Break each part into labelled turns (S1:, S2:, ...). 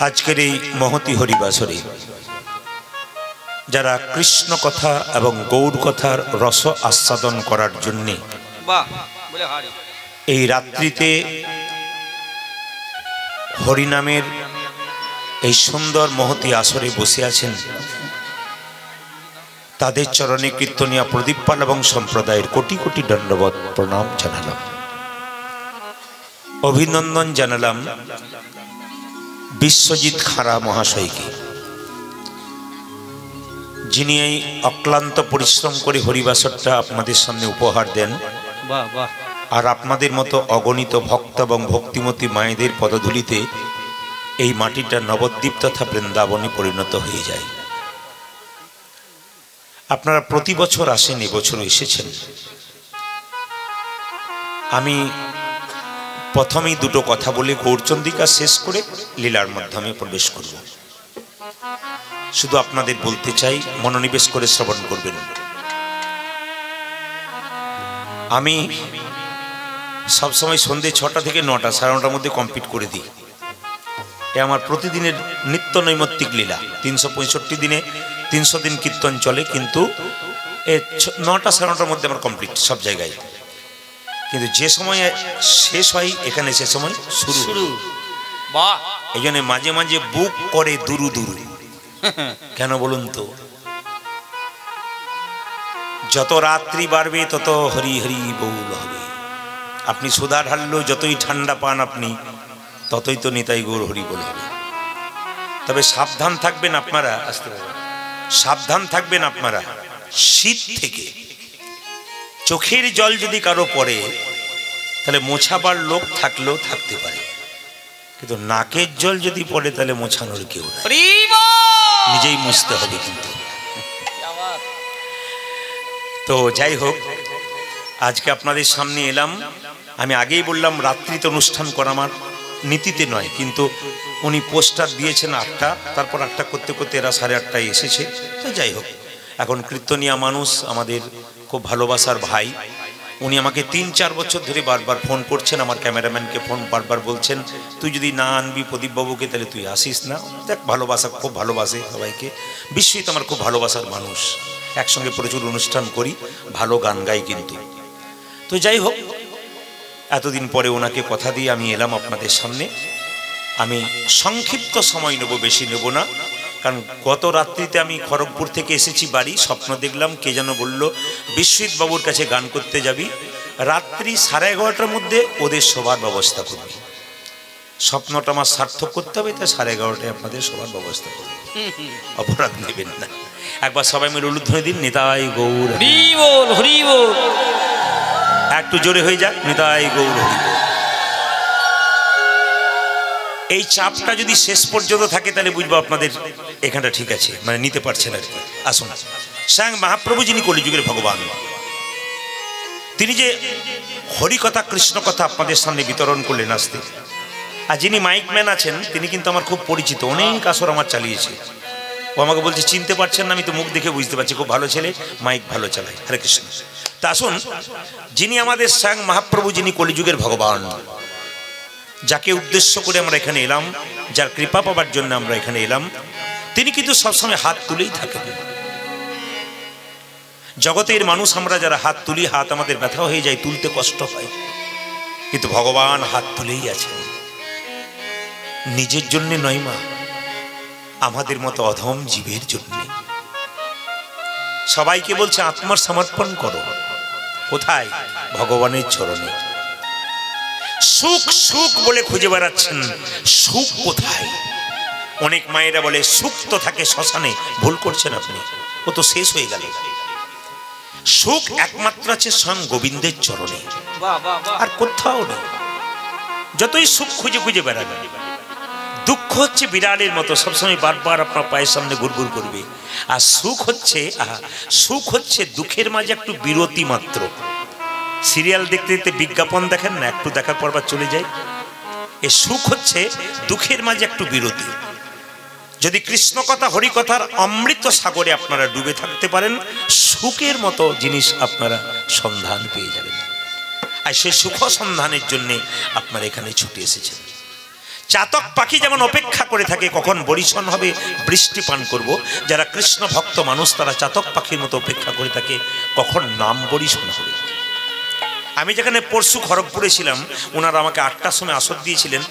S1: আজকের এই মহতি হরিবাসরে যারা কৃষ্ণ কথা এবং গৌর কথার রস আস্বাদন করার জন্যে এই রাত্রিতে হরিনামের এই সুন্দর মহতি আসরে বসে আছেন, তাদের চরণে কীর্তনিয়া প্রদীপপাল এবং সম্প্রদায়ের কোটি কোটি দণ্ডবত প্রণাম জানালাম, অভিনন্দন জানালাম বিশ্বজিৎ খাড়া মহাশয়কে, যিনি এই অক্লান্ত পরিশ্রম করে হরিবাসরটা আপনাদের সামনে উপহার দেন। আর আপনাদের মতো অগণিত ভক্ত এবং ভক্তিমতী মায়েদের পদধূলিতে এই মাটিটা নবদ্বীপ তথা বৃন্দাবনে পরিণত হয়ে যায়। আপনারা প্রতি বছর আসেন, এবছরও এসেছেন। আমি প্রথমেই দুটো কথা বলে গৌরচন্দ্রিকা শেষ করে লীলার মাধ্যমে প্রবেশ করব। শুধু আপনাদের বলতে চাই, মনোনিবেশ করে শ্রবণ করবেন। আমি সবসময় সন্ধ্যে 6টা থেকে 9টা, 9:30টার মধ্যে কমপ্লিট করে দিই। এ আমার প্রতিদিনের নিত্য নৈমিত্তিক লীলা। 365 দিনে 300 দিন কীর্তন চলে, কিন্তু 9টা 9:30টার মধ্যে আমার কমপ্লিট সব জায়গায়। কিন্তু যে সময় শেষ হয় এখানে সে সময় শুরু। এই জন্য মাঝে মাঝে বুক করে দুরু দুরু। কেন বলুন তো? যত রাত্রি বাড়বে তত হরি হরি বউল হবে। আপনি সুধা ঢাললেও যতই ঠান্ডা পান আপনি, ততই তো নিতাই গৌর হরি বল হবে। তবে সাবধান থাকবেন আপনারা, সাবধান থাকবেন আপনারা শীত থেকে। চোখের জল যদি কারো পড়ে তাহলে মোছাবার লোক থাকলেও থাকতে পারে, কিন্তু নাকের জল যদি পড়ে তাহলে মোছানোর কেউ না, নিজেই মুছতে হবে। কিন্তু তো যাই হোক, আজকে আপনাদের সামনে এলাম। আমি আগেই বললাম রাত্রিতে অনুষ্ঠান করা আমার নীতিতে নয়, কিন্তু উনি পোস্টার দিয়েছেন 8টা, তারপর 8টা করতে করতে এরা 8:30টায় এসেছে। তো যাই হোক, এখন কীর্তনিয়া মানুষ, আমাদের খুব ভালোবাসার ভাই, উনি আমাকে 3-4 বছর ধরে বারবার ফোন করছেন। আমার ক্যামেরাম্যানকে ফোন বারবার বলছেন, তুই যদি না আনবি প্রদীপবাবুকে তাহলে তুই আসিস না। দেখ, ভালোবাসা, খুব ভালোবাসে সবাইকে। বিশ্বজিৎ আমার খুব ভালোবাসার মানুষ, একসঙ্গে প্রচুর অনুষ্ঠান করি, ভালো গান গাই। কিন্তু তো যাই হোক, এতদিন পরে ওনাকে কথা দিয়ে আমি এলাম আপনাদের সামনে। আমি সংক্ষিপ্ত সময় নেব, বেশি নেব না, কারণ গত রাত্রিতে আমি খড়গপুর থেকে এসেছি বাড়ি। স্বপ্ন দেখলাম, কে যেন বলল বিশ্বজিৎ বাবুর কাছে গান করতে যাবি, রাত্রি 11:30টার মধ্যে ওদের সবার ব্যবস্থা করবি। স্বপ্নটা আমার সার্থক করতে হবে, তাই 11:30টায় আপনাদের সবার ব্যবস্থা করবি, অপরাধ নেবেন না। একবার সবাই মিলে উলুধ্বনি দিন, নিতাই গৌর হরি বল, হরি বল। একটু জোরে হয়ে যাক, নিতাই গৌর হরি বল। এই চাপটা যদি শেষ পর্যন্ত থাকে তাহলে বুঝবো আপনাদের এখানটা ঠিক আছে, মানে নিতে পারছেন আর কি। আসুন, স্বয়ং মহাপ্রভু যিনি কলিযুগের ভগবান, তিনি যে হরিকথা কৃষ্ণ কথা আপনাদের সামনে বিতরণ করলেন আসতে। আর যিনি মাইকম্যান আছেন তিনি কিন্তু আমার খুব পরিচিত, অনেক আসর আমার চালিয়েছে। ও আমাকে বলছে চিনতে পারছেন না, আমি তো মুখ দেখে বুঝতে পারছি খুব ভালো ছেলে, মাইক ভালো চালায়। হরে কৃষ্ণ। তা আসুন, যিনি আমাদের স্বয়ং মহাপ্রভু, যিনি কলিযুগের ভগবান, যাকে উদ্দেশ্য করে আমরা এখানে এলাম, যার কৃপা পাবার জন্য আমরা এখানে এলাম, তিনি কিন্তু সবসময় হাত তুলেই থাকেন। জগতের মানুষ আমরা যারা হাত তুলি, হাত আমাদের ব্যথা হয়ে যায়, তুলতে কষ্ট হয়, কিন্তু ভগবান হাত তুলেই আছেন। নিজের জন্য নয় মা, আমাদের মতো অধম জীবের জন্য। সবাইকে বলছে আত্মার সমর্পণ করো। কোথায়? ভগবানের চরণে। সুখ সুখ বলে খুঁজে বেড়াচ্ছেন, সুখ কোথায়? অনেক মায়েরা বলে সুখ তো থাকে শ্মশানে। ভুল করছেন আপনি, ও তো শেষ হয়ে গেল। সুখ একমাত্র আছে স্বয়ং গোবিন্দের চরণে, আর কোথাও নেই। যতই সুখ খুঁজে খুঁজে বেড়াবে, দুঃখ হচ্ছে বিড়ালের মতো, সবসময় বারবার আপনার পায়ের সামনে ঘুরঘুর করবে। আর সুখ হচ্ছে দুঃখের মাঝে একটু বিরতি মাত্র। সিরিয়াল দেখতে দেখতে বিজ্ঞাপন দেখেন না, একটু দেখার পর চলে যায়। এ সুখ হচ্ছে দুঃখের মাঝে একটু বিরতি। যদি কৃষ্ণ কথা হরি কথার অমৃত সাগরে আপনারা ডুবে থাকতে পারেন, সুখের মতো জিনিস আপনারা সন্ধান পেয়ে যাবেন। আর সেই সুখ সন্ধানের জন্য আপনারা এখানে ছুটে এসেছেন। চাতক পাখি যেমন অপেক্ষা করে থাকে কখন বরিশন হবে, বৃষ্টি পান করব, যারা কৃষ্ণ ভক্ত মানুষ তারা চাতক পাখির মতো অপেক্ষা করে থাকে কখন নাম বরিশন হবে। আমি যেখানে পরশু খড়গপুরে ছিলাম, ওনারা আমাকে 8টার সময় আসর দিয়েছিলেন।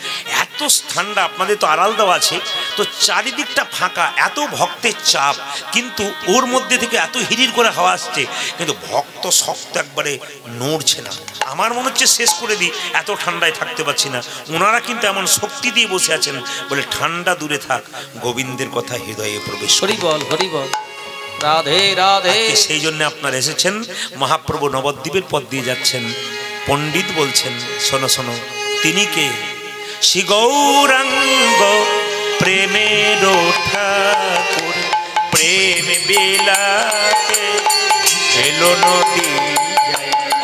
S1: এত ঠান্ডা, আপনাদের তো আড়াল দেওয়া আছে, তো চারিদিকটা ফাঁকা, এত ভক্তের চাপ, কিন্তু ওর মধ্যে থেকে এত হিরির করে হাওয়া আসছে, কিন্তু ভক্ত শক্ত একবারে নড়ছে না। আমার মনে হচ্ছে শেষ করে দিই, এত ঠান্ডায় থাকতে পারছি না। ওনারা কিন্তু এমন শক্তি দিয়ে বসে আছেন, বলে ঠান্ডা দূরে থাক, গোবিন্দের কথা হৃদয়ে প্রবেশ।
S2: হরি বল, হরি বল, রাধে রাধে।
S1: সেই জন্য আপনারা এসেছেন, মহাপ্রভু নবদ্বীপের পথ দিয়ে যাচ্ছেন। পণ্ডিত বলছেন, শোনো শোনো, তিনি কে? শ্রী গৌরাঙ্গ প্রেমের ঠাকুর, প্রেম বিলাতে এলো নদী।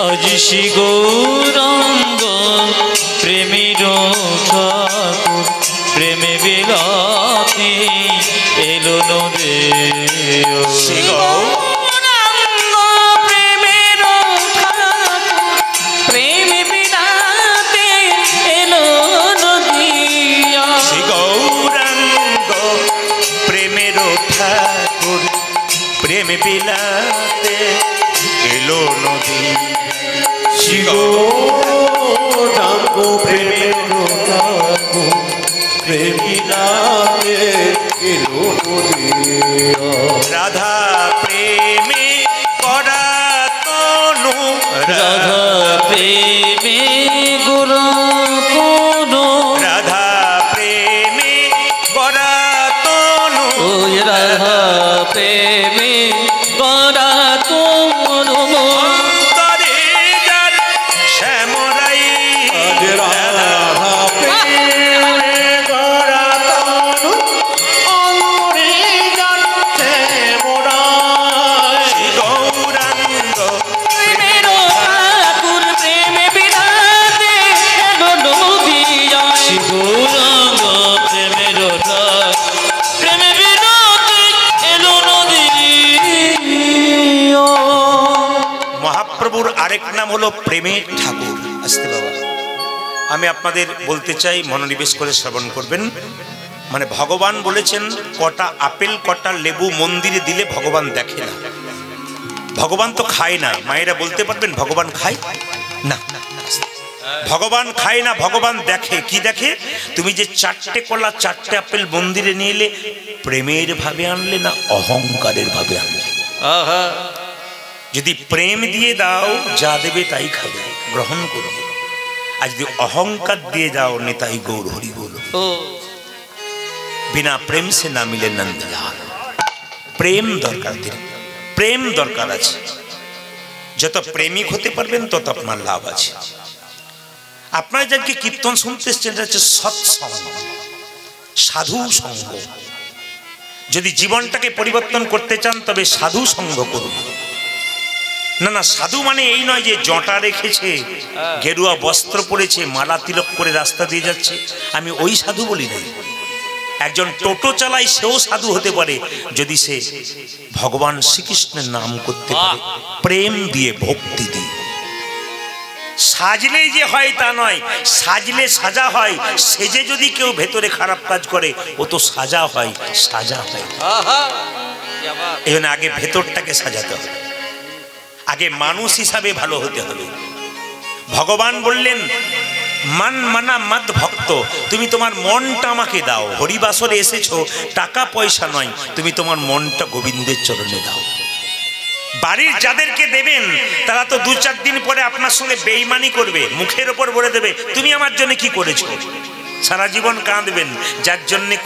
S2: আজ শ্রী গৌরাঙ্গ প্রেমের ঠাকুর, প্রেমে বিলাতে এলো নদী।
S1: শ্রী
S2: গৌরাঙ্গ প্রেমের ঠাকুর, প্রেমে বিলাতে এলো নদী।
S1: শ্রী গৌরাঙ্গ প্রেমের ঠাকুর, প্রেম বিলাতে এলো নদী। শ্রী গৌরাঙ্গ প্রেমের ঠাকুর, প্রেম বিলাতে এলো নদী। রাধা প্রেমে করা তনু,
S2: রাধা প্রেমে গোরা তনু,
S1: রাধা প্রেমে করা তনু,
S2: ওই রাধা প্রেমে গোরা তনু।
S1: অন্তরে যার শ্যামরাই, রাধা প্রেমে করা তনু, অন্তরে যার শ্যামরাই। শ্রী গৌরাঙ্গ
S2: প্রেমের ঠাকুর, প্রেমে বিলাতে এলো নদী। শ্রী গৌরাঙ্গ প্রেমের ঠাকুর, প্রেমে বিলাতে এলো নদী।
S1: মহাপ্রভুর আরেক নাম হলো প্রেমের ঠাকুর। আসতে বাবা, আমি আপনাদের বলতে চাই, মনোনিবেশ করে শ্রবণ করবেন। মানে ভগবান বলেছেন, কটা আপেল কটা লেবু মন্দিরে দিলে ভগবান দেখে না। ভগবান তো খায় না। মায়েরা বলতে পারবেন ভগবান খায় না? ভগবান খায় না, ভগবান দেখে। কি দেখে? তুমি যে 4টে কলা 4টে আপেল মন্দিরে নিয়ে এলে, প্রেমের ভাবে আনলে না অহংকারের ভাবে আনলে? যদি প্রেম দিয়ে দাও, যা দেবে তাই খাবে, গ্রহণ করবে। আর যদি অহংকার দিয়ে দাও, নেতাই গৌর হরি বলো। বিনা প্রেম সে না মিলে নন্দলাল। প্রেম দরকার, প্রেম দরকার আছে। যত প্রেমিক হতে পারবেন তত আপনার লাভ আছে। আপনারা যাকে কীর্তন শুনতে এসছেন, এটা হচ্ছে সৎসঙ্গ, সাধু সঙ্গ। যদি জীবনটাকে পরিবর্তন করতে চান তবে সাধু সঙ্গ করুন। না না, সাধু মানে এই নয় যে জটা রেখেছে, গেরুয়া বস্ত্র পরেছে, মালা তিলক করে রাস্তা দিয়ে যাচ্ছে, আমি ওই সাধু বলি না। একজন টোটো চালায়, সেও সাধু হতে পারে যদি সে ভগবান শ্রীকৃষ্ণের নাম করতে পারে, প্রেম দিয়ে, ভক্তি দিয়ে। সাজলেই যে হয় তা নয়, সাজলে সাজা হয়। সেজে যদি কেউ ভেতরে খারাপ কাজ করে, ও তো সাজা হয়, সাজা হয়। এই জন্য আগে ভেতরটাকে সাজাতে হবে, আগে মানুষ হিসাবে ভালো হতে হবে। ভগবান বললেন, মান মানা মদ ভক্ত, তুমি তোমার মনটা আমাকে দাও। হরিবাসরে এসেছো, টাকা পয়সা নয়, তুমি তোমার মনটা গোবিন্দের চরণে দাও। বাড়ির যাদেরকে দেবেন তারা তো 2-4 দিন পরে আপনার সঙ্গে বেঈমানি করবে, মুখের ওপর বলে দেবে তুমি আমার জন্য কি করেছো। সারা জীবন কাঁদবেন, যার জন্যে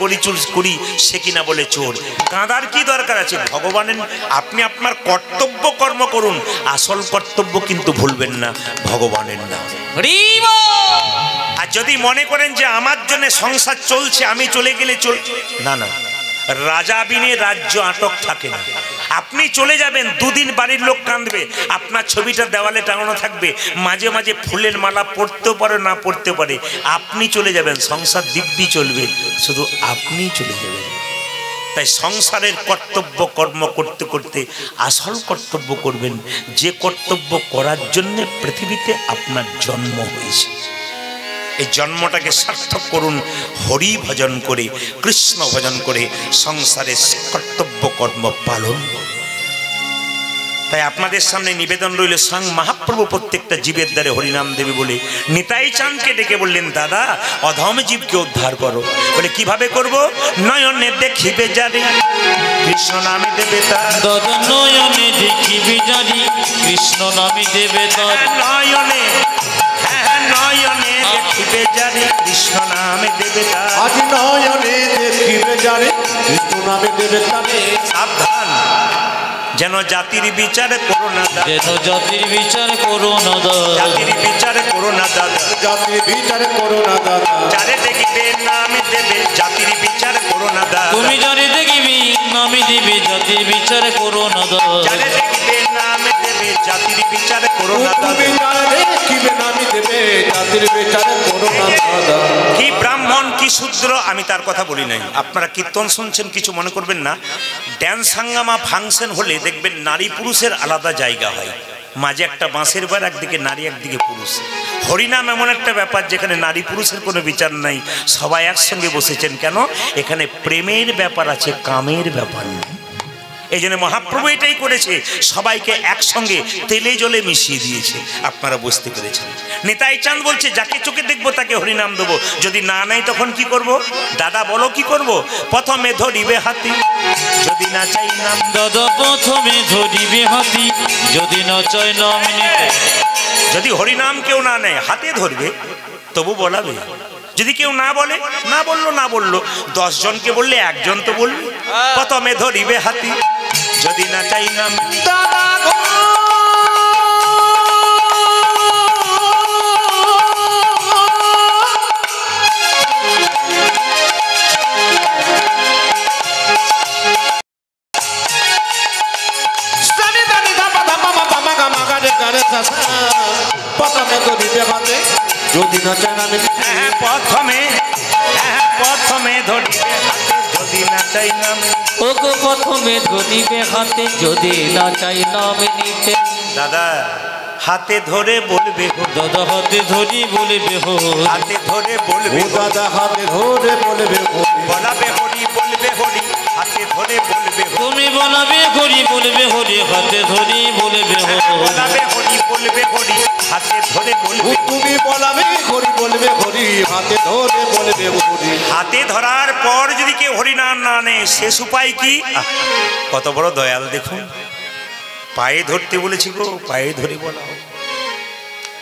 S1: করি সে কিনা বলে চোর। কাঁদার কি দরকার আছে? ভগবানের, আপনি আপনার কর্তব্য কর্ম করুন, আসল কর্তব্য কিন্তু ভুলবেন না, ভগবানের নাম। আর যদি মনে করেন যে আমার জন্য সংসার চলছে, আমি চলে গেলে না না, রাজা বিনে রাজ্য আটক থাকে না। আপনি চলে যাবেন, 2 দিন বাড়ির লোক কাঁদবে, আপনার ছবিটা দেওয়ালে টাঙানো থাকবে, মাঝে মাঝে ফুলের মালা পড়তেও পারে না পড়তে পারে, আপনি চলে যাবেন, সংসার দিব্যি চলবে, শুধু আপনি চলে যাবেন। তাই সংসারের কর্তব্য কর্ম করতে করতে আসল কর্তব্য করবেন, যে কর্তব্য করার জন্য পৃথিবীতে আপনার জন্ম হয়েছে। এই জন্মটাকে সার্থক করুন হরি ভজন করে, কৃষ্ণ ভজন করে, সংসারের কর্তব্য কর্ম পালন। তাই আপনাদের সামনে নিবেদন রইল, স্বয়ং মহাপ্রভু প্রত্যেকটা জীবের দ্বারে হরিনাম দেবে বলে নিতাই চাঁদকে ডেকে বললেন, দাদা অধম জীবকে উদ্ধার করো। বলে কিভাবে করব? নয়নে দেখিবে যারে কৃষ্ণ নামে দেবে তার,
S2: নয়নে দেখিবে যারে কৃষ্ণ নামে দেবে তার,
S1: নয়নে নয়নে দেখিবে যারে কৃষ্ণ নামে দেবে তার,
S3: আজ নয়নে দেখিবে যারে কৃষ্ণ নামে দেবে তারে।
S1: সাবধান যেন জাতির বিচার করো না দাদা,
S2: যেন জাতির বিচার করো না দাদা,
S1: জাতির বিচার করো না দাদা,
S3: জাতির বিচার করো না দাদা।
S1: যারে দেখিবে নামে দেবে জাতির বিচার করো না দাদা,
S2: তুমি যারে দেখিবি নামে দেবে জাতির বিচার করো না দাদা,
S1: যারে দেখিবে নামে দেবে জাতির বিচার করো না
S3: তুমি
S1: দাদা।
S3: যারে দেখিবে নামে দেবে জাতির বিচার করো না দাদা।
S1: কি ব্রাহ্মণ কি শূদ্র আমি তার কথা বলি নাই, আপনারা কীর্তন শুনছেন কিছু মনে করবেন না। ড্যান্স হাঙ্গামা ফাংশন হলে দেখবেন নারী পুরুষের আলাদা জায়গা হয়, মাঝে একটা বাঁশের বার, একদিকে নারী একদিকে পুরুষ। হরিনাম এমন একটা ব্যাপার যেখানে নারী পুরুষের কোনো বিচার নাই, সবাই একসঙ্গে বসেছেন। কেন? এখানে প্রেমের ব্যাপার আছে, কামের ব্যাপার নেই। এই জন্য মহাপ্রভু এটাই করেছে, সবাইকে একসঙ্গে তেলে জলে মিশিয়ে দিয়েছে। আপনারা বুঝতে পেরেছেন? নিতাই চাঁদ বলছে, যাকে চোখে দেখবো তাকে হরিনাম দেবো, যদি না নাই তখন কি করব? দাদা বলো কি করব? প্রথমে ধরিবে হাতি যদি না চাই নাম,
S2: দাদা প্রথমে ধরিবে হাতি যদি না চাই নাম নিতে,
S1: যদি হরিনাম কেউ না নেয় হাতে ধরবে তবু বলাবে, যদি কেউ না বলে না বললো না বললো, 10 জনকে বললে একজন তো বলবে। প্রথমে ধরিবে হাতি যদি না চাই নাম,
S3: দাদা গো প্রথমে ধরিবে হাতে যদি না চাই নামে,
S1: প্রথমে ধরিবে হাতে যদি না চাই নাম।
S2: ও গো প্রথমে ধরিবে হাতে যদি না চাই নাম নিতে,
S1: দাদা হাতে ধরে বলবে গো,
S2: দাদা হাতে ধরি বলবে হো,
S1: হাতে ধরে বলবে
S3: ও
S1: গো,
S3: দাদা হাতে ধরে বলবে
S1: বলাবে হরি বলবে হরি, হাতে ধরে বলবে গো,
S2: তুমি বলাবে হরি বলবে হরি, হাতে ধরি বলবে হো,
S1: বলাবে হরি বলবে হরি, হাতে ধরে বলবে।
S3: তুমি বলাবে হরি বলবে হরি, হাতে ধরে বলবে হরি।
S1: হাতে ধরার পর যদি কেউ হরিনাম না নেয় শেষ উপায় কি? কত বড় দয়াল দেখুন, পায়ে ধরতে বলেছি গো, পায়ে ধরে বলাও।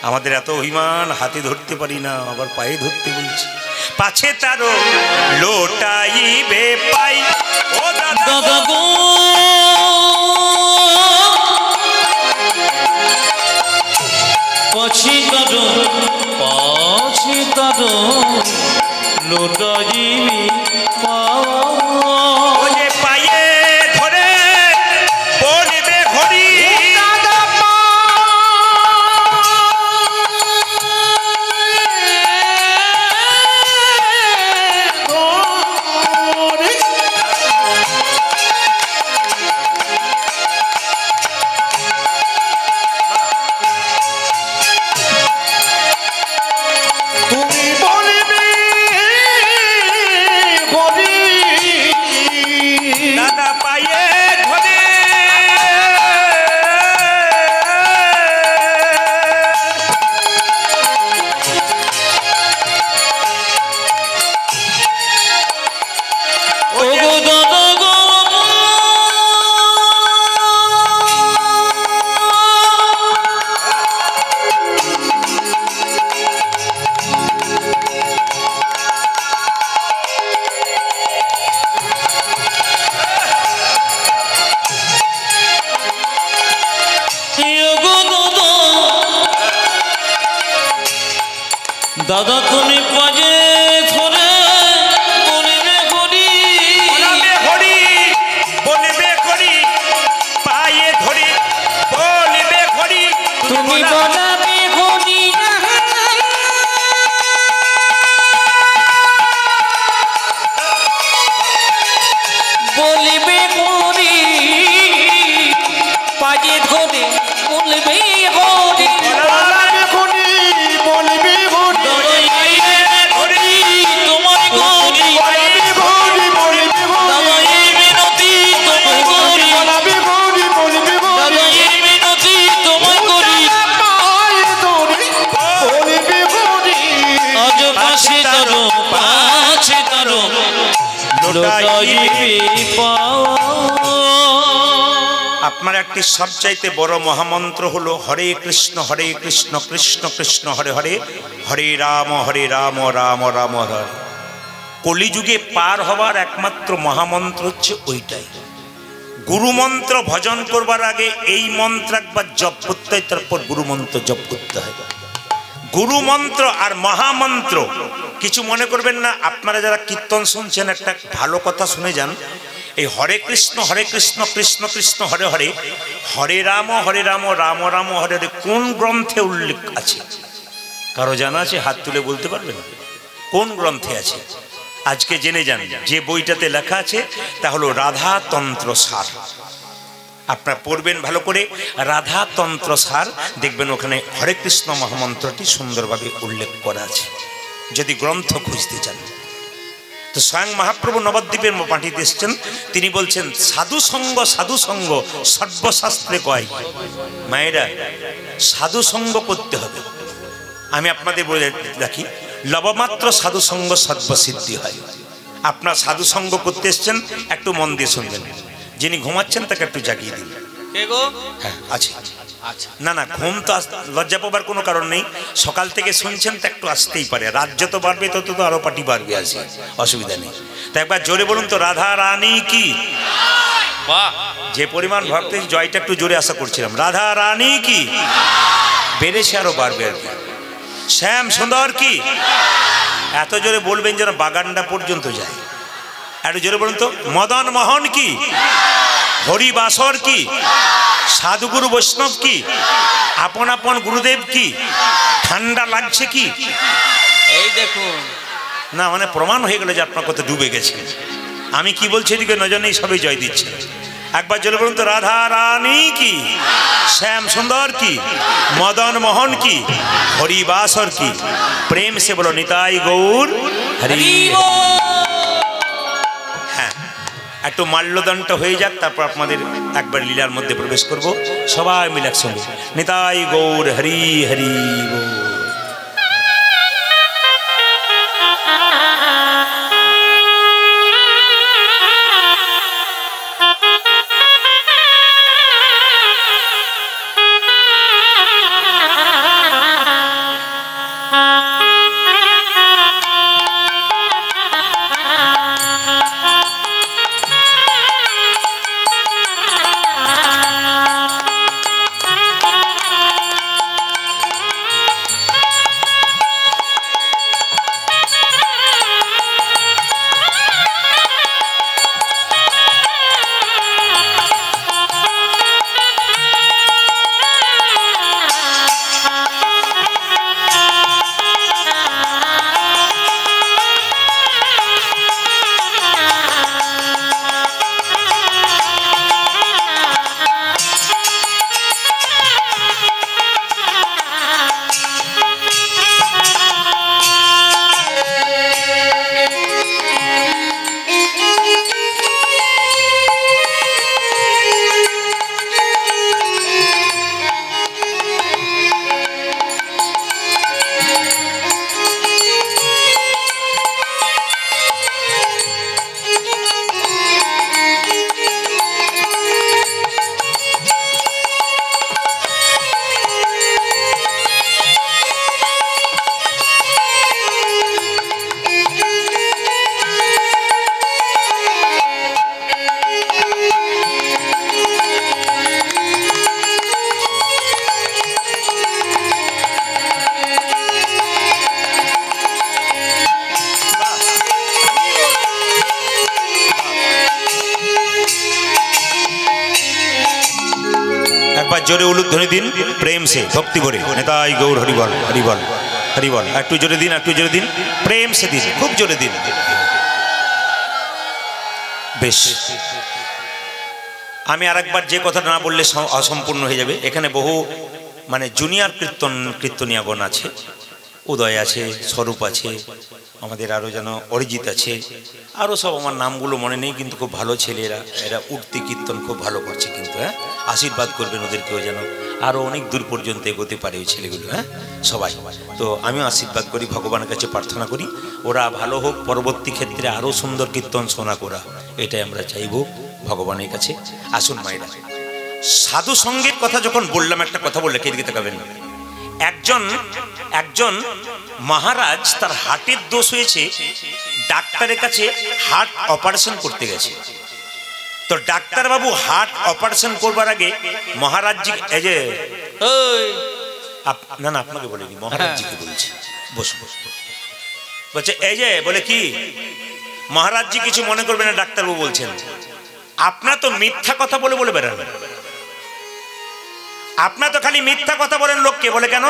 S1: আমাদের এত অভিমান, হাতে ধরতে পারি না, আবার পায়ে ধরতে বলছি। পাছে তারও লোটাইবে পাই ও দাদা
S2: দাদা গো পাছি তারো লোটাইবি পাওয়া,
S1: ও যে পায়ে ধরে বলবে হরি,
S3: তুমি বলবে হরি,
S1: দাদা পায়ে ধরে
S2: ও গো দাদা গো দাদা তুমি পাজে ধরে বলবে হরি,
S1: বলাবে হরি বলবে হরি, পায়ে ধরে বলবে হরি,
S2: তুমি বলাবে হরি, বলবে হরি, পাজে ধরে বলবে হরি,
S3: বলবে হরি বলবে হরি।
S2: দয়াইয়ে লুটাইবি পাওয়া।
S1: আপনার একটি সবচাইতে বড় মহামন্ত্র হলো হরে কৃষ্ণ কৃষ্ণ কৃষ্ণ হরে হরে, হরে রাম রাম রাম হরে। কলিযুগে পার হবার একমাত্র মহামন্ত্র হচ্ছে ওইটাই। গুরুমন্ত্র ভজন করবার আগে এই মন্ত্র একবার জপ করতে হয়, তারপর গুরুমন্ত্র জপ করতে হয়। গুরুমন্ত্র আর মহামন্ত্র কিছু মনে করবেন না। আপনারা যারা কীর্তন শুনছেন একটা ভালো কথা শুনে যান। এই হরে কৃষ্ণ কৃষ্ণ কৃষ্ণ হরে হরে, হরে রাম রাম রাম হরে হরে কোন গ্রন্থে উল্লেখ আছে? কারো জানা আছে? হাত তুলে বলতে পারবেন কোন গ্রন্থে আছে? আজকে জেনে যান। যে বইটাতে লেখা আছে তা হলো রাধাতন্ত্র সার। আপনারা পড়বেন ভালো করে রাধাতন্ত্র সার, দেখবেন ওখানে হরে কৃষ্ণ মহামন্ত্রটি সুন্দরভাবে উল্লেখ করা আছে, যদি গ্রন্থ খুঁজতে চান। তো স্বয়ং মহাপ্রভু নবদ্বীপের মাটিতে এসছেন, তিনি বলছেন সাধু সঙ্গ সর্বশাস্ত্রে কয়। মায়েরা, সাধু সঙ্গ করতে হবে। আমি আপনাদের বলে রাখি, লবমাত্র সাধু সঙ্গ সর্বসিদ্ধি হয়। আপনার সাধু সঙ্গ করতে এসছেন, একটু মন দিয়ে শুনবেন। যিনি ঘুমাচ্ছেন তাকে একটু জাগিয়ে দিন। হ্যাঁ আছে। না না, ঘুম তো লজ্জা পাবার কোনো কারণ নেই। সকাল থেকে শুনছেন তো একটু আসতেই পারে। রাত যত বাড়বে তত তো আরো পাটি বাড়বে, আসে, অসুবিধা নেই। তো একবার জোরে বলুন তো, রাধা রানী কি? যে পরিমাণ ভাবতে জয়টা একটু জোরে আশা করছিলাম। রাধা রানী কি? বেড়েছে, আরো বাড়বে আর কি। শ্যাম সুন্দর কি? এত জোরে বলবেন যেন বাগানটা পর্যন্ত যায়। একটু জোরে বলুন তো, মদন মোহন কি? হরিবাসর কি? সাধুগুরু বৈষ্ণব কি? আপন আপন গুরুদেব কি? ঠান্ডা লাগছে কি?
S2: এই দেখুন
S1: না, মানে প্রমাণ হয়ে গেল যে আপনার কত ডুবে গেছেন। আমি কি বলছি এদিকে নজর নেই, সবাই জয় দিচ্ছে। একবার জোরে বলুন তো, রাধা রানী কি? শ্যাম সুন্দর কি? মদন মোহন কি? হরিবাসর কি? প্রেম সে বলো নিতাই গৌর হরি। হ্যাঁ, একটু মাল্যদণ্ড হয়ে যাক, তারপর আপনাদের একবার লীলার মধ্যে প্রবেশ করব। সবাই মিলে একসঙ্গে নিতাই গৌর হরি হরি গৌর। জোরে উলুধ্বনি দিন প্রেম সে ভক্তি ভরে, নেতাই গৌর হরিবল হরিবল হরিবল। একটু জোরে দিন, একটু জোরে দিন, প্রেম সে দিন, খুব জোরে দিন। বেশ, আমি আরেকবার যে কথাটা না বললে অসম্পূর্ণ হয়ে যাবে। এখানে বহু মানে জুনিয়র কীর্তনিয়াগণ আছে, উদয় আছে, স্বরূপ আছে, আমাদের আরও যেন অরিজিৎ আছে, আরও সব আমার নামগুলো মনে নেই, কিন্তু খুব ভালো ছেলেরা, এরা উঠতি কীর্তন খুব ভালো করছে কিন্তু। হ্যাঁ, আশীর্বাদ করবেন ওদেরকেও যেন আরও অনেক দূর পর্যন্ত এগোতে পারে ওই ছেলেগুলো। হ্যাঁ সবাই, তো আমিও আশীর্বাদ করি, ভগবানের কাছে প্রার্থনা করি ওরা ভালো হোক, পরবর্তী ক্ষেত্রে আরও সুন্দর কীর্তন শোনা করা, এটাই আমরা চাইব ভগবানের কাছে। আসুন মায়েরা, সাধু সঙ্গের কথা যখন বললাম, একটা কথা বললে কে দিকে তাকাবেন। একজন মহারাজ, তার হার্টের দোষ হয়েছে, ডাক্তারের কাছে হার্ট অপারেশন করতে গেছে। তো ডাক্তারবাবু হার্ট অপারেশন করবার আগে মহারাজজি, এই যে না না আপনাকে বলিনি, মহারাজজিকে বলছে, বসে বলছে এই যে, বলে কি মহারাজজি কিছু মনে করবে না, ডাক্তারবাবু বলছেন আপনার তো মিথ্যা কথা বলে বলে বেড়ান, আপনার তো খালি মিথ্যা কথা বলেন লোককে। বলে কেন?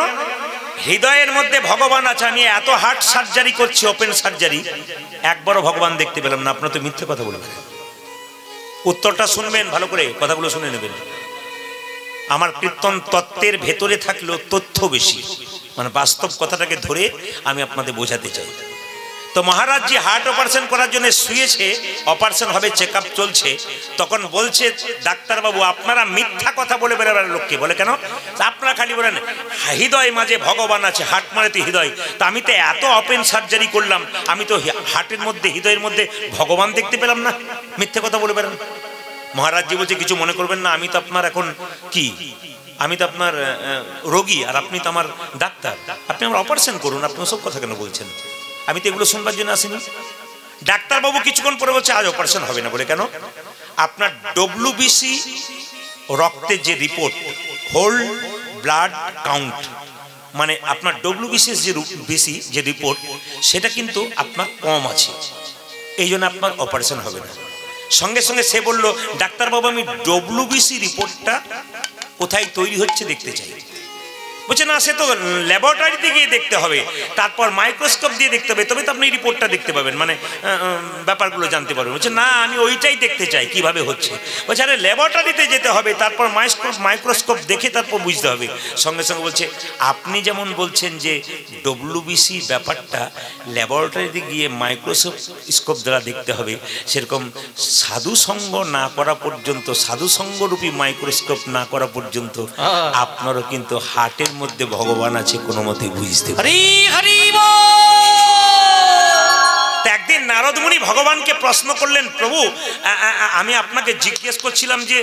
S1: হৃদয়ের মধ্যে ভগবান আছে, আমি এত হার্ট সার্জারি করছি, ওপেন সার্জারি, একবারও ভগবান দেখতে পেলাম না, আপনার তো মিথ্যা কথা বলবেন। উত্তরটা শুনবেন ভালো করে, কথাগুলো শুনে নেবেন। আমার কীর্তন তত্ত্বের ভেতরে থাকলেও তথ্য বেশি, মানে বাস্তব কথাটাকে ধরে আমি আপনাদের বোঝাতে চাই। তো মহারাজজি হার্ট অপারেশন করার জন্য শুয়েছে, অপারেশন হবে, চেক আপ চলছে, তখন বলছে ডাক্তারবাবু আপনারা মিথ্যা কথা বলে বেড়াবেন লোককে। বলে কেন? আপনারা খালি বলেন হৃদয় মাঝে ভগবান আছে, হার্ট মানে তো হৃদয়, তা আমি তো এত ওপেন সার্জারি করলাম, আমি তো হার্টের মধ্যে হৃদয়ের মধ্যে ভগবান দেখতে পেলাম না, মিথ্যে কথা বলে বেড়ান। মহারাজজি বলছে কিছু মনে করবেন না, আমি তো আপনার এখন কি, আমি তো আপনার রোগী আর আপনি তো আমার ডাক্তার, আপনি আমার অপারেশন করুন, আপনি সব কথা কেন বলছেন? আমি তো এগুলো শুনবার জন্য আসিনি। ডাক্তারবাবু কিছুক্ষণ পরে বলছে আজ অপারেশন হবে না। বলে কেন? আপনার WBC রক্তের যে রিপোর্ট, হোল ব্লাড কাউন্ট, মানে আপনার WBC যে রিপোর্ট, সেটা কিন্তু আপনার কম আছে, এই জন্য আপনার অপারেশন হবে না। সঙ্গে সঙ্গে সে বলল ডাক্তারবাবু আমি WBC রিপোর্টটা কোথায় তৈরি হচ্ছে দেখতে চাই। বলছে না, সে তো ল্যাবরেটরিতে গিয়ে দেখতে হবে, তারপর মাইক্রোস্কোপ দিয়ে দেখতে হবে, তবে তো আপনি রিপোর্টটা দেখতে পাবেন, মানে ব্যাপারগুলো জানতে পারবেন। বলছে না, আমি ওইটাই দেখতে চাই কিভাবে হচ্ছে। বলছে আরে ল্যাবরেটরিতে যেতে হবে, তারপর মাইক্রোস্কোপ দেখে তারপর বুঝতে হবে। সঙ্গে সঙ্গে বলছে আপনি যেমন বলছেন যে WBC ব্যাপারটা ল্যাবরেটরিতে গিয়ে মাইক্রোস্কোপ দ্বারা দেখতে হবে, সেরকম সাধু সঙ্গ না করা পর্যন্ত, সাধু সঙ্গরূপী মাইক্রোস্কোপ না করা পর্যন্ত আপনারও কিন্তু হার্টের মধ্যে ভগবান আছে কোনো মতে বুঝতে পারে। একদিন নারদ মুনি ভগবানকে প্রশ্ন করলেন, প্রভু আমি আপনাকে জিজ্ঞেস করছিলাম যে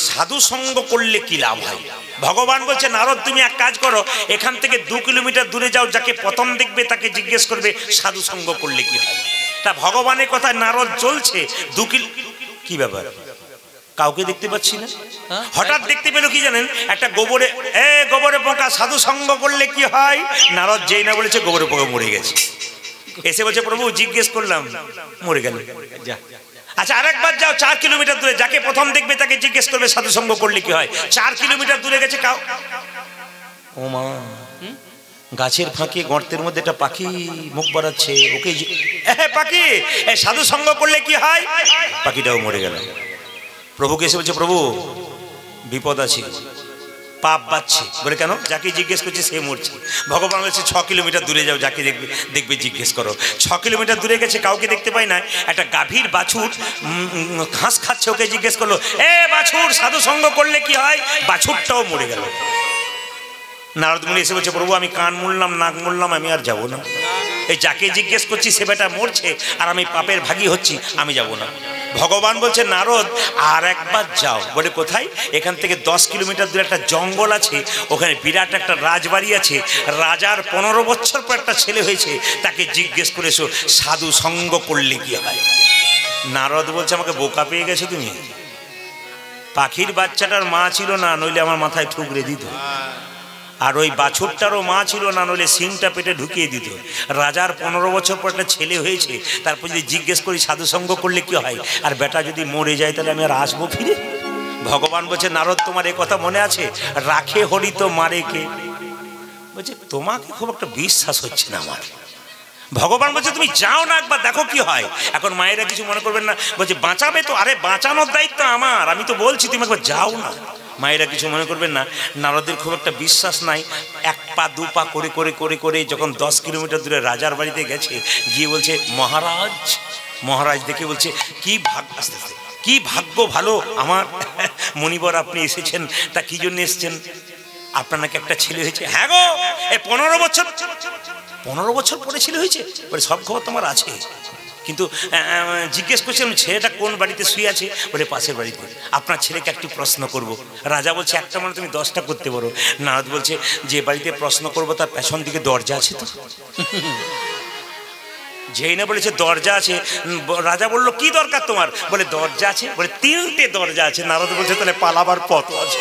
S1: সাধু সঙ্গ করলে কি লাভ হয়? ভগবান বলছে নারদ তুমি এক কাজ করো, এখান থেকে 2 কিলোমিটার দূরে যাও, যাকে প্রথম দেখবে তাকে জিজ্ঞেস করবে সাধু সঙ্গ করলে কি হয়। তা ভগবানের কথা নারদ চলছে, 2 কি ব্যাপার, কাউকে দেখতে পাচ্ছি না, হঠাৎ দেখতে পেল কি জানেন, একটা গোবরে পোকা, সাধু সঙ্গ করলে কি হয়? নারদ যেই না বলেছে গোবরে পোকা মরে গেছে। এসে বলছে প্রভু জিজ্ঞেস করলাম, মরে গেল। আচ্ছা আরেকবার যাও 4 কিলোমিটার দূরে, যাকে প্রথম দেখবে তাকে জিজ্ঞেস করবে সাধু সঙ্গ করলে কি হয়। 4 কিলোমিটার দূরে গেছে, ও মা, গাছের ফাঁকে গর্তের মধ্যে একটা পাখি মুখ বাড়াচ্ছে, ওকে পাখি সাধু সঙ্গ করলে কি হয়? পাখিটাও মরে গেল। প্রভুকে এসে বলছে প্রভু বিপদ আছে, পাপ বাড়ছে। বলে কেন? যাকে জিজ্ঞেস করছে সে মরছে। ভগবান বলছে 6 কিলোমিটার দূরে যাও, যাকে দেখবে জিজ্ঞেস করো। 6 কিলোমিটার দূরে গেছে, কাউকে দেখতে পাই না, একটা গাভীর বাছুর ঘাস খাচ্ছে, ওকে জিজ্ঞেস করলো বাছুর সাধু সঙ্গ করলে কি হয়? বাছুরটাও মরে গেল। নারদ মুনি এসে বলছে প্রভু আমি কান মুড়লাম, নাক মুড়লাম, আমি আর যাবো না, এই যাকে জিজ্ঞেস করছি সে বেটা মরছে আর আমি পাপের ভাগী হচ্ছি, আমি যাব না। ভগবান বলছে নারদ আর একবার যাও। বলে কোথায়? এখান থেকে 10 কিলোমিটার দূরে একটা জঙ্গল আছে, ওখানে বিরাট একটা রাজবাড়ি আছে, রাজার 15 বছর পর একটা ছেলে হয়েছে, তাকে জিজ্ঞেস করে এসো সাধু সঙ্গ করলে কি হয়। নারদ বলছে আমাকে বোকা পেয়ে গেছো তুমি, পাখির বাচ্চাটার মা ছিল না, নইলে আমার মাথায় ঠুকরে দিত, আর ওই বাছুরটারও মা ছিল না, নইলে সিংটা পেটে ঢুকিয়ে দিত। রাজার 15 বছর পর একটা ছেলে হয়েছে, তারপর যদি জিজ্ঞেস করি সাধু সঙ্গ করলে কি হয়, আর বেটা যদি মরে যায় তাহলে আমি আর আসবো ফিরে? ভগবান বলছে নারদ তোমার এ কথা মনে আছে, রাখে হরি তো মারে কে? বলছে তোমাকে খুব একটা বিশ্বাস হচ্ছে না আমার। ভগবান বলছে তুমি যাও না, একবার দেখো কি হয়। এখন মায়েরা কিছু মনে করবেন না, বলছে বাঁচাবে তো, আরে বাঁচানোর দায়িত্ব আমার, আমি তো বলছি তুমি একবার যাও না। মায়েরা কিছু মনে করবেন না, নারদের খুব একটা বিশ্বাস নাই, এক পা দু পা করে করে করে করে যখন 10 কিলোমিটার দূরে রাজার বাড়িতে গেছে, গিয়ে বলছে মহারাজ, মহারাজ দেখে বলছে কি ভাগ্য, আস্তে আস্তে, কি ভাগ্য ভালো আমার মণিবর, আপনি এসেছেন। তা কি জন্য এসেছেন? আপনার নাকি একটা ছেলে হয়েছে। হ্যাঁ গো, এই 15 বছর পরে ছেলে হয়েছে। বলে সব খবর তোমার আছে, কিন্তু জিজ্ঞেস করছিলাম ছেলেটা কোন বাড়িতে শুয়ে আছে? বলে পাশের বাড়িতে। আপনার ছেলেকে একটু প্রশ্ন করব। রাজা বলছে একটা মানে তুমি 10টা করতে পারো। নারদ বলছে যে বাড়িতে প্রশ্ন করব তার পেছন দিকে দরজা আছে তো? যেই না বলেছে দরজা আছে, রাজা বলল কি দরকার তোমার? বলে দরজা আছে। বলে 3টে দরজা আছে। নারদ বলছে তাহলে পালাবার পথ আছে,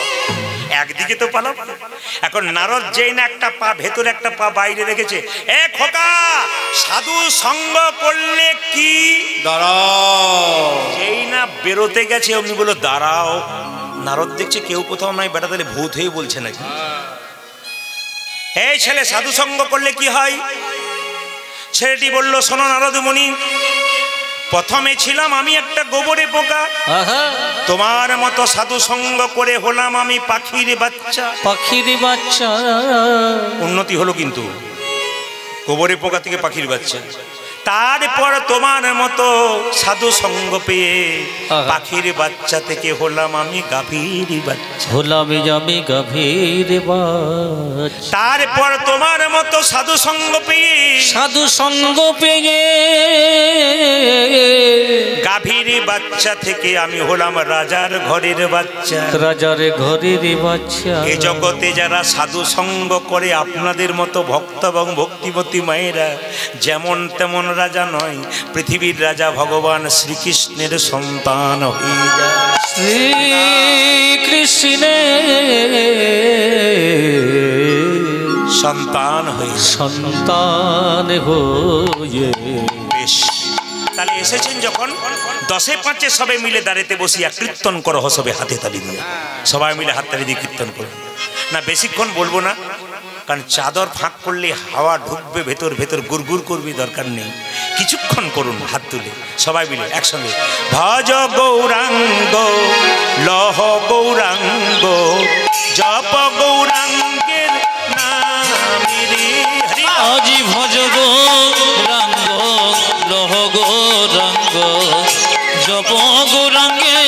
S1: একদিকে তো পালাব। এখন নারদ যেই না একটা পা ভেতরে একটা পা বাইরে রেখেছে, এ খোকা, সাধু সঙ্গ করলে কি
S3: দাঁড়াও।
S1: যেই না বেরোতে গেছে অমনি বলো দাঁড়াও। নারদ দেখছে কেউ কোথাও নাই, বেটা তাহলে ভূত হয়ে বলছে নাকি। এই ছেলে, সাধু সঙ্গ করলে কি হয়? ছেলেটি বলল শোনো নারদ মুনি, প্রথমে ছিলাম আমি একটা গোবরে পোকা, তোমার মতো সাধু সঙ্গ করে হলাম আমি পাখির বাচ্চা।
S2: পাখির বাচ্চা
S1: উন্নতি হলো কিন্তু, গোবরে পোকা থেকে পাখির বাচ্চা। তারপর তোমার মতো সাধু সঙ্গ পেয়ে পাখির বাচ্চা থেকে হলাম আমি গাভীর বাচ্চা।
S2: হলাম আমি গাভীর বাচ্চা।
S1: তারপর তোমার মতো সাধু সঙ্গ পেয়ে
S2: সাধু সঙ্গ পেয়ে
S1: গাভীর বাচ্চা থেকে আমি হলাম রাজার ঘরের বাচ্চা।
S2: রাজার ঘরের বাচ্চা।
S1: এ জগতে যারা সাধু সঙ্গ করে আপনাদের মতো ভক্ত এবং ভক্তিবতী মায়েরা যেমন তেমন রাজা নয়, পৃথিবীর রাজা ভগবান শ্রীকৃষ্ণের সন্তান হয়ে যায়।
S2: শ্রীকৃষ্ণের
S1: সন্তান হয়ে
S2: সন্তান হয়ে।
S1: বেশ, তাহলে এসেছেন যখন 10-এ 5-এ সবাই মিলে দাঁড়াতে বসিয়া কীর্তন করো সবে হাতে তালি দিয়ে, সবাই মিলে হাত তালি দিয়ে কীর্তন করো। না বেশিক্ষণ বলবো না, কারণ চাদর ফাঁক করলে হাওয়া ঢুকবে ভেতর ভেতর, গুড়গুড় করবি, দরকার নেই। কিছুক্ষণ করুন হাত তুলে সবাই মিলে একসঙ্গে। ভজ গৌরাঙ্গ লহ গৌরাঙ্গ জপ গৌরাঙ্গের নামে রে।
S2: আজি ভজ গৌরাঙ্গ লহ গৌরাঙ্গ জপ গৌরাঙ্গে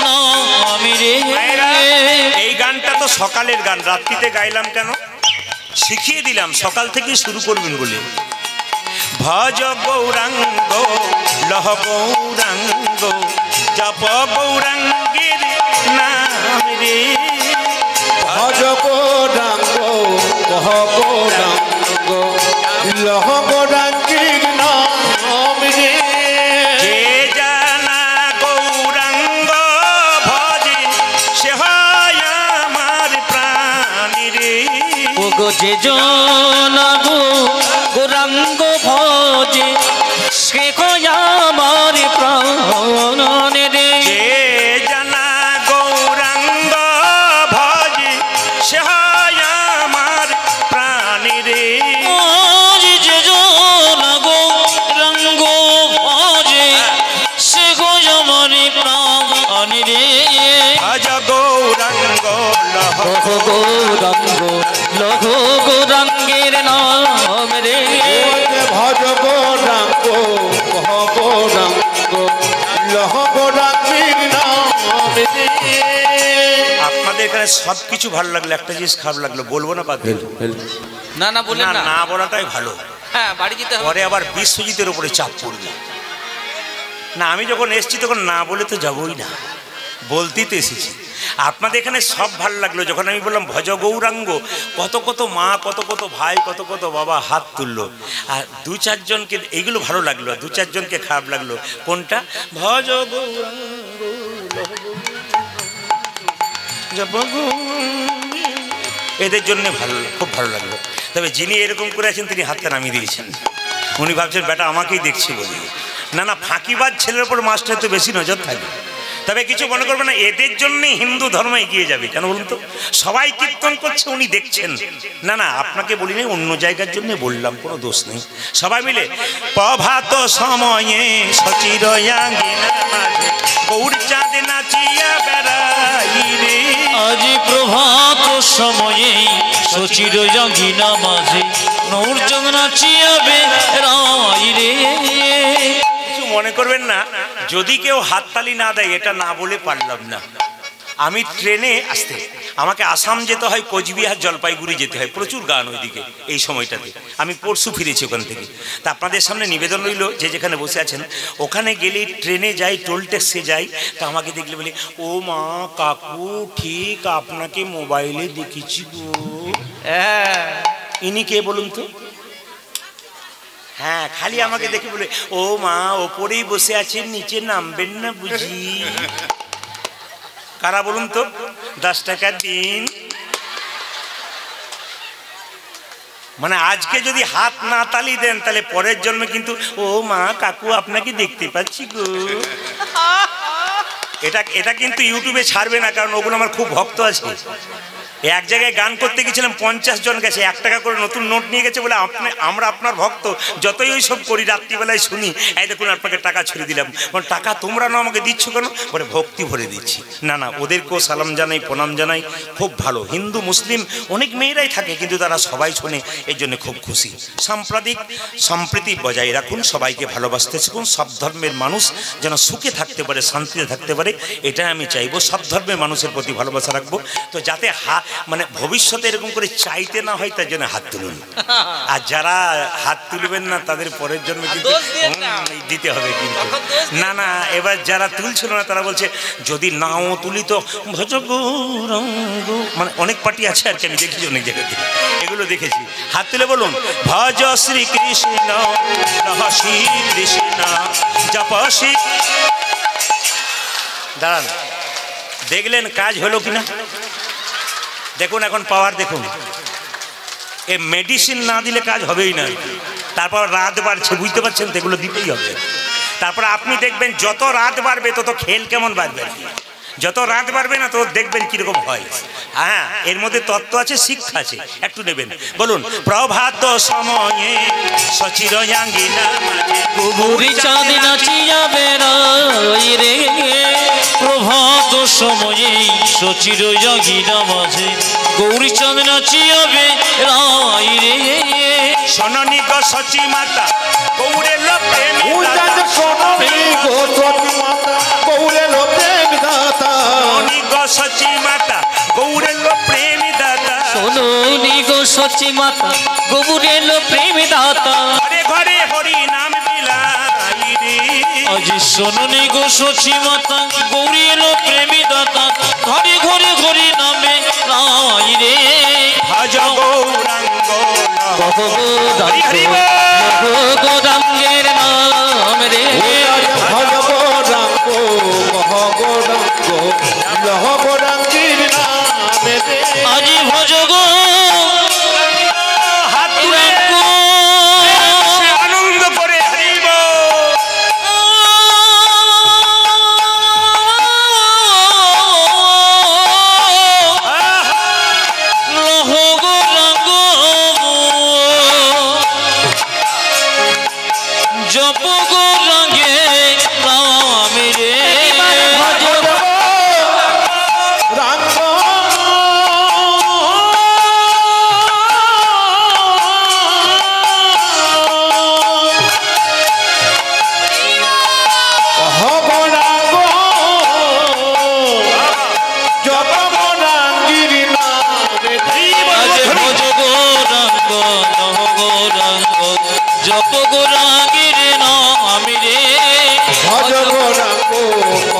S2: নামে রে।
S1: এই গানটা তো সকালের গান, রাত্রিতে গাইলাম কেন? শিখিয়ে দিলাম সকাল থেকেই শুরু করবেন বলে। ভজ গৌরাঙ্গ লহ গৌরাঙ্গ জপ গৌরাঙ্গের নাম রে।
S3: ভজ গৌরাঙ্গ কহ গৌরাঙ্গ লহ গৌরাঙ্গীর নাম রে।
S1: যে জানা গৌরাঙ্গ ভজে সে হয় আমার প্রাণ রে।
S2: ওগো যে জন গৌরাঙ্গ ভজে সে কয় আমার প্রাণ রে।
S1: যে জানা গৌরাঙ্গ ভজে সে হয় আমার প্রাণ রে।
S2: যে জন গৌরাঙ্গ ভজে সে কয় আমার প্রাণ রে।
S1: ভজ গৌরাঙ্গ লহ
S2: গৌরাঙ্গ লঘ গৌরাঙ্গের নাম রে।
S3: ভজ গৌরাঙ্গ কহ গৌরাঙ্গ লহ গৌরাঙ্গীর নাম রে।
S1: আপনাদের এখানে সব কিছু ভালো লাগলো, একটা জিনিস খারাপ লাগলো, বলবো না বাদ দিল?
S2: না না বলেন
S1: না,
S2: না।
S1: না বলাটাই ভালো।
S2: হ্যাঁ বাড়ি যেতে হবে।
S1: পরে আবার বিশ্বজিতের উপরে চাপ পড়বে। না আমি যখন এসেছি তখন না বলে তো যাবই না, বলতেই তো এসেছি। আপনাদের এখানে সব ভালো লাগলো যখন আমি বললাম ভজ গৌরাঙ্গ, কত কত মা, কত কত ভাই, কত কত বাবা হাত তুললো। আর 2-4 জনকে এইগুলো ভালো লাগলো, আর 2-4 জনকে খারাপ লাগলো। কোনটা? ভজ গৌরাঙ্গ জপ গৌরাঙ্গ, এদের জন্য ভালো, খুব ভালো লাগলো। তবে যিনি এরকম করে আছেন তিনি হাতটা নামিয়ে দিয়েছেন, উনি ভাবছেন বেটা আমাকেই দেখছি বলে। না না, ফাঁকিবাজ ছেলের ওপর মাস্টার তো বেশি নজর থাকে। তবে কিছু মনে করবে না, এদের জন্যই হিন্দু ধর্ম এগিয়ে যাবে। কেন বলুন তো? সবাই কীর্তন করছে, উনি দেখছেন। না না, আপনাকে বলি নাই, অন্য জায়গার জন্য বললাম, কোনো দোষ নেই। সবাই মিলে প্রভাত সময়ে সচির গৌর চাঁদ নাচিয়া বেড়াই রে।
S2: আজ প্রভাত সময়ে সচির জাগিনা মাঝে নূরচাঁদ নাচিয়াবে রাই রে।
S1: কিছু মনে করবেন না যদি কেউ হাততালি না দেয়, এটা না বলে পারলাম না। আমি ট্রেনে আসতে আমাকে আসাম যেতে হয়, কোচবিহার জলপাইগুড়ি যেতে হয়, প্রচুর গান ওইদিকে এই সময়টাতে। আমি পরশু ফিরেছি ওখান থেকে। তা আপনাদের সামনে নিবেদন রইল, যে যেখানে বসে আছেন ওখানে গেলে ট্রেনে যাই, টোল ট্যাক্সে যাই, তা আমাকে দেখলে বলে ও মা কাকু ঠিক আপনাকে মোবাইলে দেখেছি গো। ইনি কে বলুন তো? হ্যাঁ, খালি আমাকে দেখে বলে ও মা ওপরেই বসে আছেন, নিচে নামবেন না বুঝি। কারা বলুন তো? 10 টাকা দিন। মানে আজকে যদি হাত না তালি দেন তাহলে পরের জন্মে কিন্তু ও মা কাকু আপনাকে দেখতে পাচ্ছি গো। এটা কিন্তু ইউটিউবে ছাড়বে না, কারণ ওগুলো আমার খুব ভক্ত আছে। এক জায়গায় গান করতে গেছিলাম, 50 জন গেছে, 1 টাকা করে নতুন নোট নিয়ে গেছে, বলে আমরা আপনার ভক্ত, যতই ওই সব করি রাত্রিবেলায় শুনি, এই দেখুন আপনাকে টাকা ছুড়ে দিলাম। টাকা তোমরা না আমাকে দিচ্ছ কেন? বলে ভক্তি ভরে দিচ্ছি। না না, ওদেরকেও সালাম জানাই, প্রণাম জানাই, খুব ভালো। হিন্দু মুসলিম অনেক মেয়েরাই থাকে, কিন্তু তারা সবাই শোনে, এই জন্য খুব খুশি। সাম্প্রদায়িক সম্প্রীতি বজায় রাখুন, সবাইকে ভালোবাসতে শিখুন, সব ধর্মের মানুষ যেন সুখে থাকতে পারে, শান্তিতে থাকতে পারে, এটাই আমি চাইবো। সব ধর্মের মানুষের প্রতি ভালোবাসা রাখবো। তো যাতে মানে ভবিষ্যতে এরকম করে চাইতে না হয়, তার জন্য হাত তুলুন। আর যারা হাত তুলবেন না তাদের পরের জন্মে কিন্তু দিতে হবে। কিন্তু না না, এবার যারা তুলছিল না তারা বলছে যদি নাও তুলি তো ভজ গৌরাঙ্গ, মানে অনেক পার্টি আছে আর কি, আমি দেখেছি অনেক জায়গাতে, এগুলো দেখেছি। হাত তুলে বলুন ভজ শ্রী কৃষ্ণ রহসি কৃষ্ণ জপসি। দাঁড়ান, দেখলেন কাজ হলো কিনা? দেখুন এখন পাওয়ার দেখুন। এ মেডিসিন না দিলে কাজ হবেই না। তারপর রাত বাড়ছে, বুঝতে পারছেন? এগুলো দিতেই হবে। তারপর আপনি দেখবেন যত রাত বাড়বে তত খেল কেমন বাড়বে, যত রাত বাড়বে না তো দেখবেন কিরকম হয়। হ্যাঁ, এর মধ্যে তত্ত্ব আছে, শিক্ষা আছে, একটু নেবেন। বলুন প্রভাত সময়ে সচির আঙ্গিনা
S2: গৌরী চাঁদ নাচিয়াবে রাই রে। প্রভাত সময়ে সচির জাগিনা মাঝে গৌরী চাঁদ নাচিয়াবে রাই রে।
S1: শোননি গো সচি মাতা গৌরে লোকে সচি মাতা গৌরে লো প্রেম দাতা।
S2: শোনি গো সচি মাতা গৌরে লো প্রেম দাতা।
S1: ঘরে ঘরে হরি নাম বিলাই রে।
S2: আজ শোনি গো সচি মাতা গৌরী লো প্রেমী দাতা। ঘরে ঘরে হরি নামে রাই রে।
S1: ভজ গৌরাঙ্গ
S2: গৌরাঙ্গের নাম রে।
S3: ভজ গৌরাঙ্গ গৌরাঙ্গীর নাম রে।
S2: আজি ভজ গো
S1: হাত তুলে আনন্দ করে হরিব।
S2: লহ গৌরাঙ্গ জপ গৌরাঙ্গে নাম রে। জপ গৌরাঙ্গের নাম রে।
S3: ভজ গৌরাঙ্গ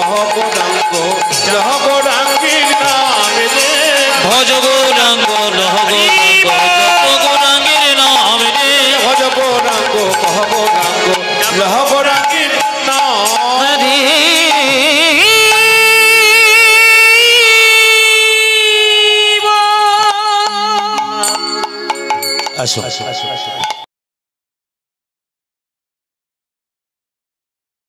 S3: গৌরাঙ্গ লহ গৌরাঙ্গীর নাম রে।
S2: ভজ গৌরাঙ্গ লহ গৌরাঙ্গ জপ গৌরাঙ্গের নাম রে।
S3: ভজ গৌরাঙ্গ গৌরাঙ্গ লহ গৌরাঙ্গীর নাম
S2: হরে
S1: আসো আসো আসো।